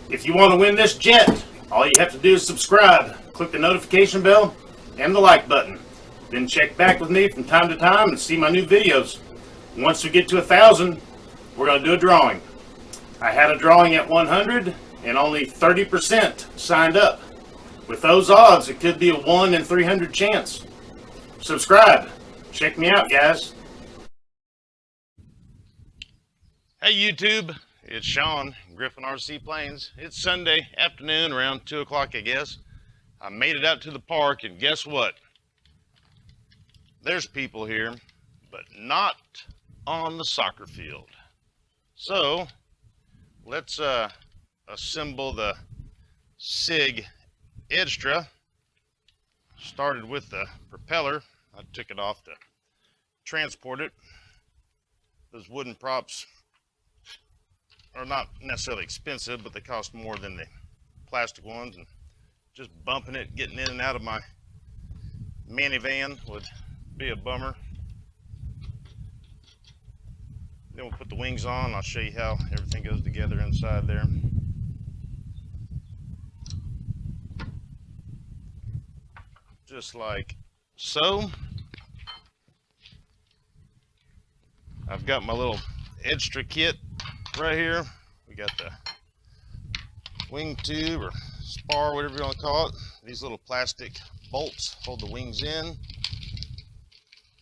If you want to win this jet, all you have to do is subscribe, click the notification bell, and the like button. Then check back with me from time to time and see my new videos. Once we get to 1,000, we're going to do a drawing. I had a drawing at 100 and only 30% signed up. With those odds, it could be a 1 in 300 chance. Subscribe. Check me out, guys. Hey YouTube, it's Sean, Griffin RC Planes. It's Sunday afternoon around 2 o'clock, I guess. I made it out to the park, and guess what? There's people here, but not on the soccer field. So let's assemble the SIG Edgtra. Started with the propeller. I took it off to transport it. Those wooden props are not necessarily expensive, but they cost more than the plastic ones, and just bumping it, getting in and out of my minivan would be a bummer. Then we'll put the wings on. I'll show you how everything goes together inside there. Just like so. I've got my little Edgtra kit right here. We got the wing tube or spar, whatever you want to call it. These little plastic bolts hold the wings in.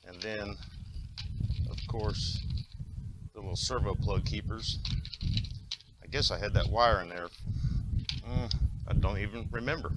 And then, of course, the little servo plug keepers. I guess I had that wire in there. I don't even remember.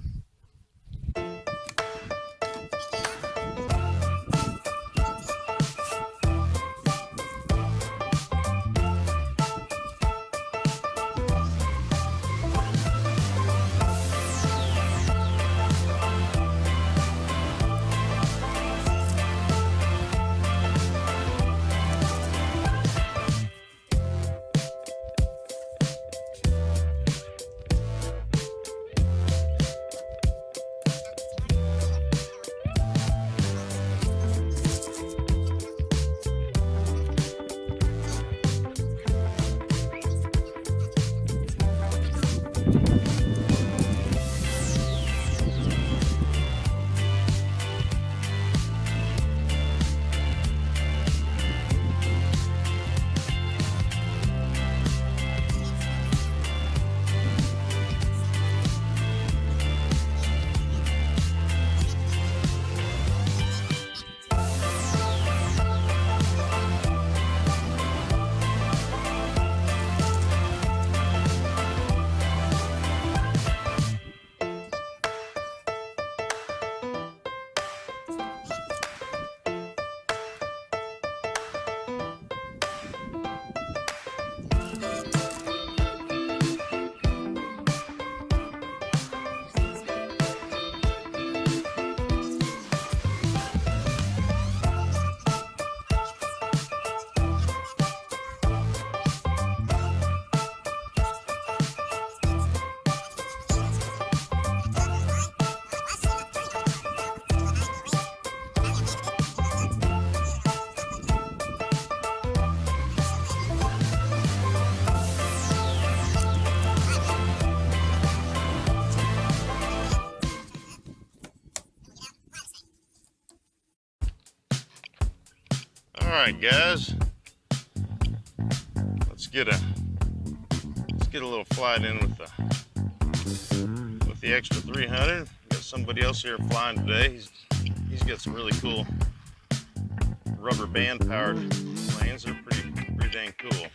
Alright guys, let's get a little flight in with the Extra 300. Got somebody else here flying today. He's got some really cool rubber band powered planes. They're pretty dang cool.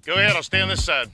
Go ahead, I'll stay on this side.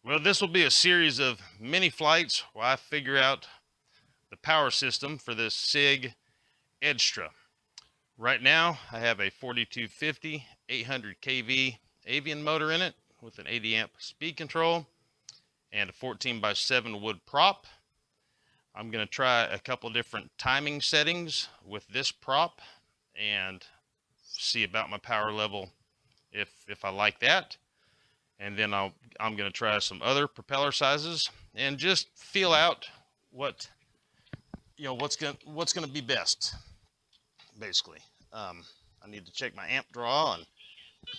Well, this will be a series of mini flights where I figure out the power system for this SIG Edgtra. Right now, I have a 4250 800 kV avian motor in it with an 80 amp speed control and a 14x7 wood prop. I'm going to try a couple different timing settings with this prop and see about my power level if I like that. And then I'm going to try some other propeller sizes and just feel out what's going to be best, basically. I need to check my amp draw and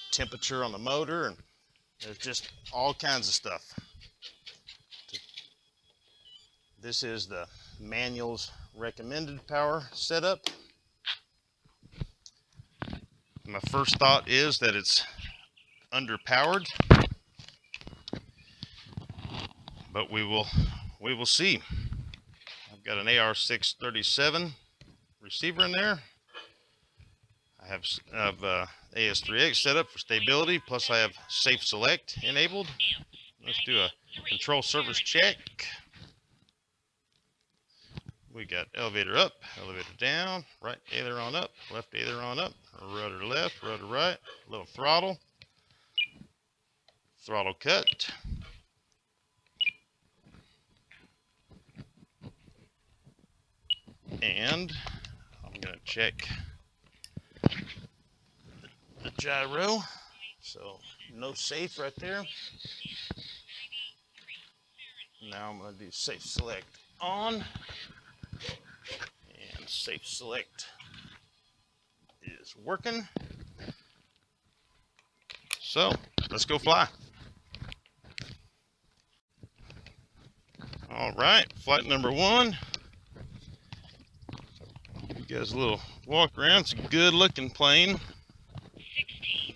temperature on the motor, and there's just all kinds of stuff. This is the manual's recommended power setup. My first thought is that it's underpowered, but we will see. I've got an AR637 receiver in there. I have AS3X set up for stability, plus I have Safe Select enabled. Let's do a control surface check. We got elevator up, elevator down, right aileron up, left aileron up, rudder left, rudder right, little throttle, throttle cut. And I'm going to check the gyro. So no safe right there. Now I'm going to do safe select on, and safe select is working. So let's go fly. All right, flight number 1. Give you guys a little walk around. It's a good looking plane. 16.7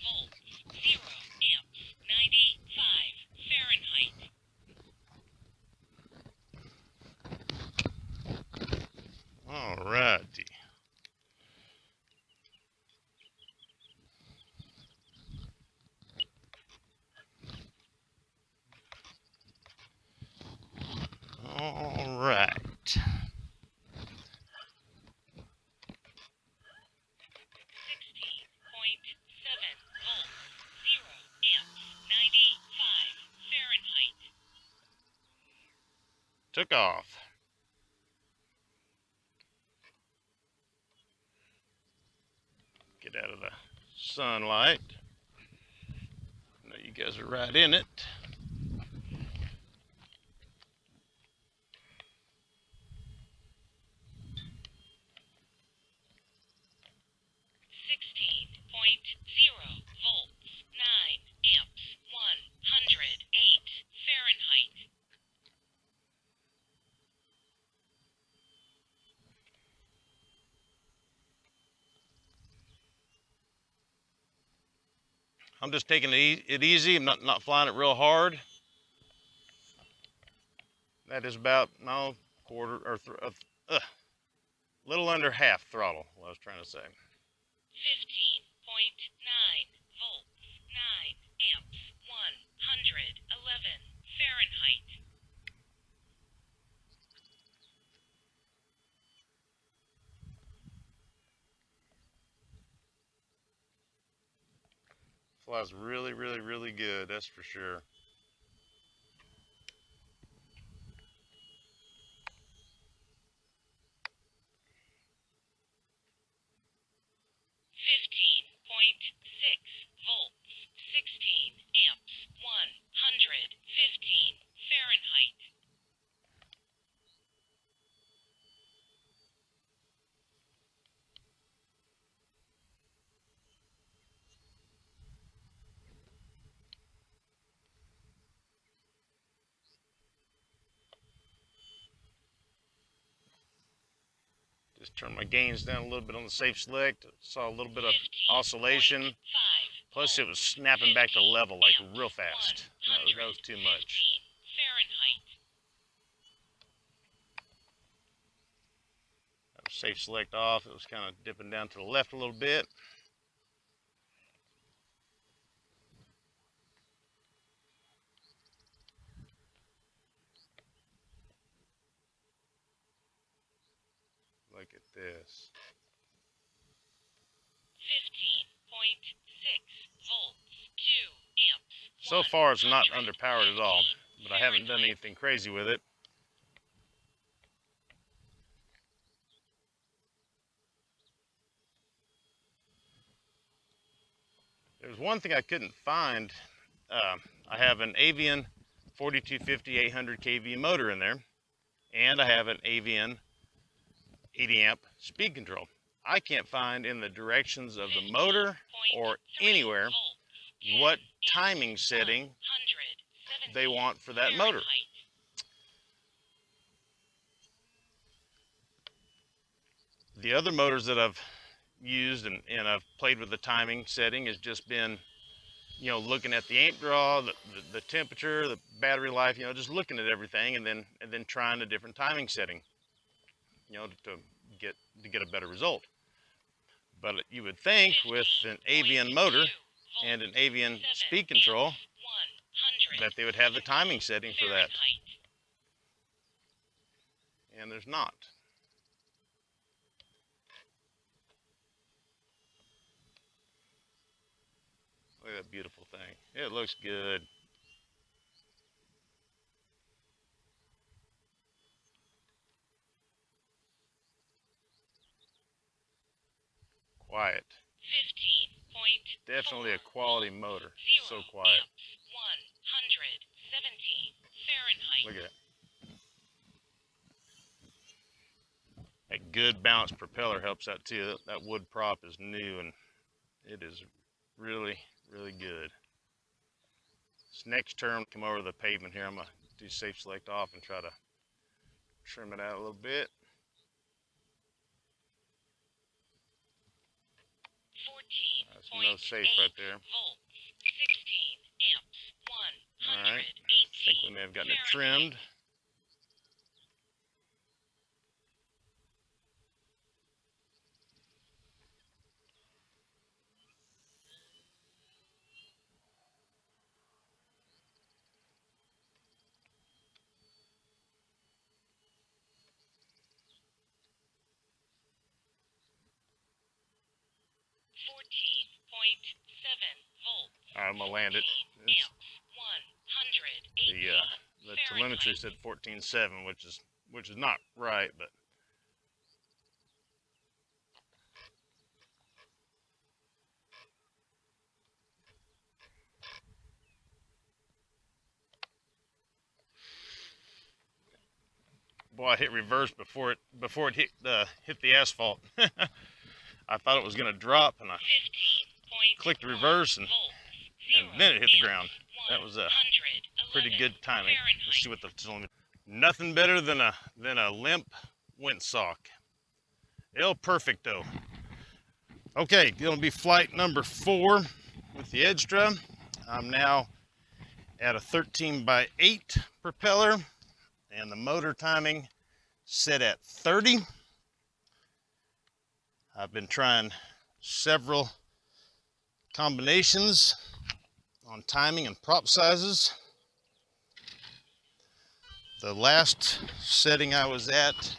volts, 0 amps, 95 Fahrenheit. All righty. All right. 16.7 volts, 0 amps, 95 Fahrenheit. Took off. Get out of the sunlight. I know you guys are right in it. Volts, 9 amps, 108 Fahrenheit. I'm just taking it easy. I'm not flying it real hard. That is about quarter or little under half throttle. What I was trying to say. 15.9 volts, 9 amps, 111 Fahrenheit. Flies really, really, really good. That's for sure. Volts, 16 amps, 115 Fahrenheit. Just turn my gains down a little bit on the safe select. Saw a little bit of oscillation. Plus it was snapping back to level like real fast. No, that was too much. Safe select off. It was kind of dipping down to the left a little bit. Look at this. 15.6 volts, 2 amps. So far it's not underpowered at all, but I haven't done anything crazy with it. There's one thing I couldn't find. I have an Avian 4250 800 kV motor in there, and I have an Avian 80 amp speed control. I can't find in the directions of the motor or anywhere what timing setting they want for that motor. The other motors that I've used and I've played with the timing setting has just been, you know, looking at the amp draw, the temperature, the battery life, you know, just looking at everything and then trying a different timing setting, you know, to get a better result. But you would think with an Avian motor and an Avian speed control that they would have the timing setting for that. and there's not. Look at that beautiful thing. It looks good. Quiet. 15.4 Definitely a quality motor. So 0 quiet. amps, 117 Fahrenheit. Look at it. That good balanced propeller helps out too. That wood prop is new and it is really, really good. This next term, come over to the pavement here. I'm gonna do safe select off and try to trim it out a little bit. 14.8 That's no safe right there. volts, 16 amps, All right. 118 I think we may have gotten it trimmed. volts. All right, I'm gonna land it. It's, the telemetry said 14.7, which is not right, but boy, I hit reverse before it hit the asphalt. I thought it was gonna drop, and I clicked reverse, and then it hit the ground. That was a pretty good timing. Let's see what the telemetry. Nothing better than a limp windsock. El Perfecto. Okay, gonna be flight number 4 with the Edgtra. I'm now at a 13x8 propeller, and the motor timing set at 30. I've been trying several combinations on timing and prop sizes. The last setting I was at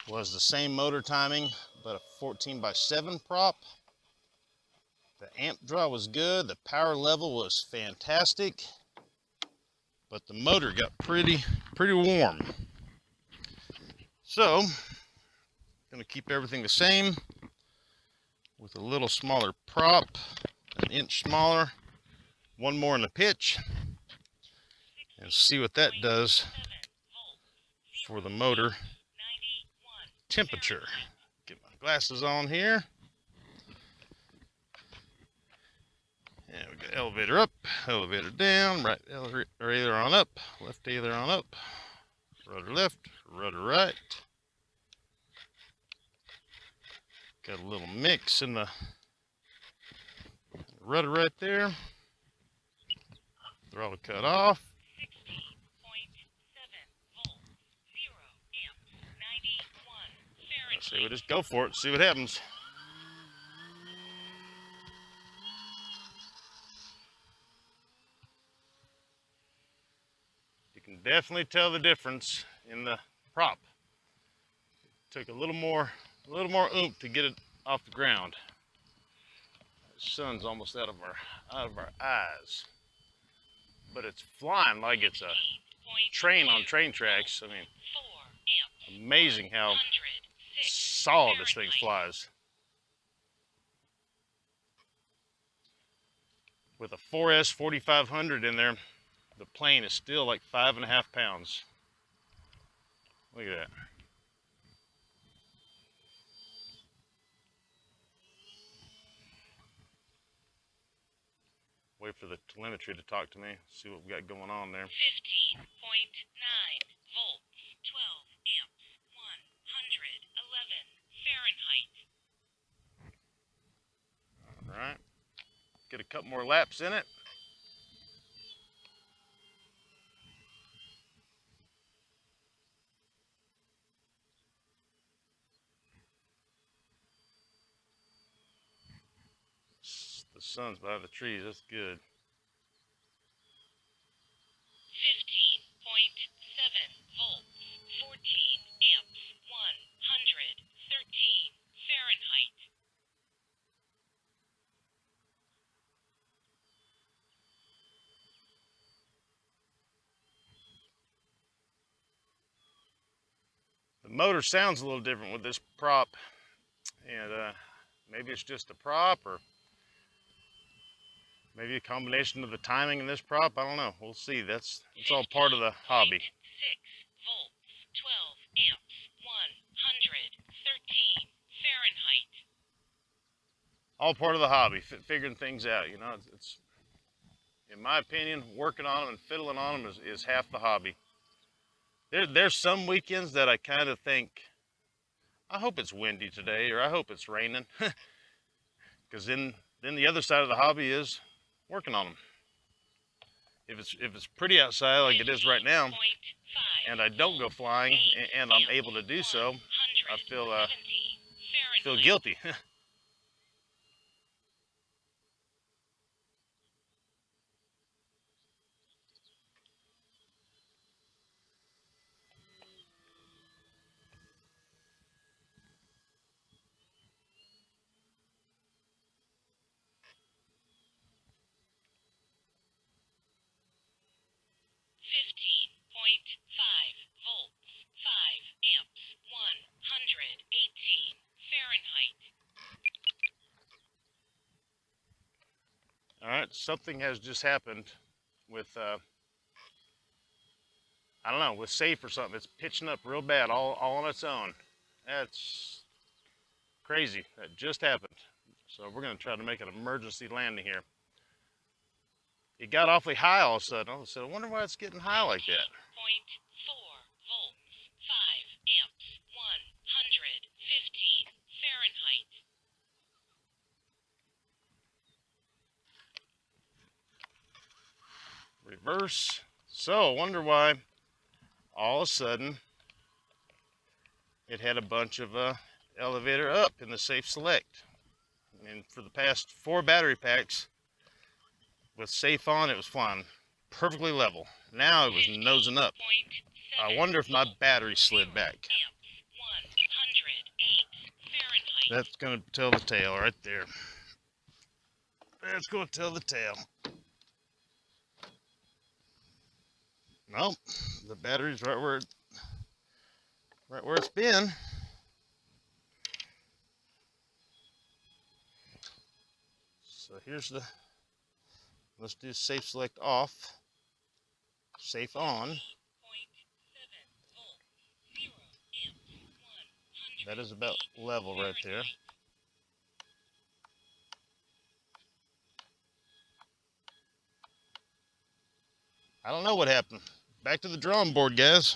was the same motor timing, but a 14x7 prop. The amp draw was good, the power level was fantastic, but the motor got pretty warm. So, gonna keep everything the same with a little smaller prop, an inch smaller, one more in the pitch, and see what that does for the motor temperature. Get my glasses on here. And we got elevator up, elevator down, right aileron up, left aileron up, rudder left, rudder right. Got a little mix in the rudder right there. Throttle cut off. 16.7 volts, 0 amps, 91 Fahrenheit. Let's see, we'll just go for it, see what happens. You can definitely tell the difference in the prop. Took a little more oomph to get it off the ground. The sun's almost out of our eyes, but it's flying like it's a train on train tracks. I mean, 4 amps, amazing how 106 solid this thing flies. With a 4S 4500 in there, the plane is still like 5.5 pounds. Look at that. Wait for the telemetry to talk to me, see what we got going on there. 15.9 volts, 12 amps, 111 Fahrenheit. All right, get a couple more laps in it. The sun's behind the trees, that's good. 15.7 volts, 14 The motor sounds a little different with this prop, and maybe it's just a prop, or maybe a combination of the timing in this prop. I don't know. We'll see. It's all part of the hobby. 6 volts, 12 amps, 113 Fahrenheit. All part of the hobby, figuring things out. You know, it's in my opinion, working on them and fiddling on them is half the hobby. There's some weekends that I kind of think, I hope it's windy today, or I hope it's raining, because then the other side of the hobby is working on them. If it's pretty outside like it is right now, and I don't go flying, and I'm able to do so, I feel guilty. 15.5 volts, 5 amps, 118 Fahrenheit. All right, something has just happened with, I don't know, with safe or something. It's pitching up real bad all on its own. That's crazy. That just happened. So we're going to try to make an emergency landing here. It got awfully high all of a sudden. I said, I wonder why it's getting high like that. 0.4 volts, 5 amps, 115 Fahrenheit. Reverse. So I wonder why all of a sudden it had a bunch of elevator up in the safe select. And for the past 4 battery packs with safe on, it was flying perfectly level. Now it was nosing up. I wonder if my battery slid back. That's going to tell the tale right there. That's going to tell the tale. Nope, the battery's right where it's been. So here's the, let's do safe select off, safe on. That is about level right there. I don't know what happened. Back to the drawing board, guys.